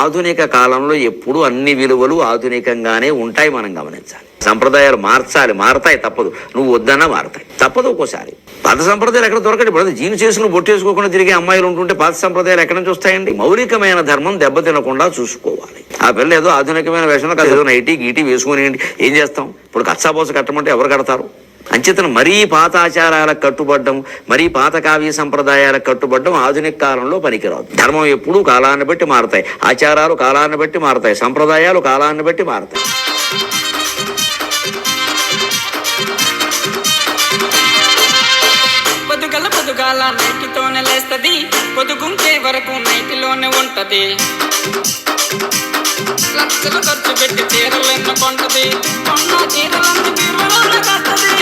ఆధునిక కాలంలో ఎప్పుడు అన్ని విలువలు ఆధునికంగానే ఉంటాయి, మనం గమనించాలి. సంప్రదాయాలు మారతాయి తప్పదు, నువ్వు వద్దన్నా మారతాయి తప్పదు. ఒక్కోసారి పాత సంప్రదాయాలు ఎక్కడ దొరకదు. ఇప్పుడు జీన్స్ చేసుకుని బొట్టు వేసుకోకుండా తిరిగే అమ్మాయిలు ఉంటుంటే పాత సంప్రదాయాలు ఎక్కడ నుంచి వస్తాయండి? మౌలికమైన ధర్మం దెబ్బతినకుండా చూసుకోవాలి. ఆ పిల్ల ఏదో ఆధునికమైన వేషంలో ఏదో నైటీ గీటీ వేసుకుని ఏం చేస్తాం? ఇప్పుడు కచ్చాబోస కట్టమంటే ఎవరు కడతారు? అంచేతను మరీ పాత ఆచారాలకు కట్టుబడ్డం, మరీ పాత కావ్య సంప్రదాయాలకు కట్టుబడ్డం ఆధునిక కాలంలో పనికిరాదు. ధర్మం ఎప్పుడూ కాలాన్ని బట్టి మారతాయి, ఆచారాలు కాలాన్ని బట్టి మారతాయి, సంప్రదాయాలు కాలాన్ని బట్టి మారతాయి. పొద్దుగాల నైటితోనే లేస్తది, పొదుగుంటే వరకు నైటిలోనే ఉంటది. లక్షలు ఖర్చు పెట్టి చీరలు ఎన్నుకుంటది, కొన్న చీరలన్నీ బీరువాలోనే కట్టది.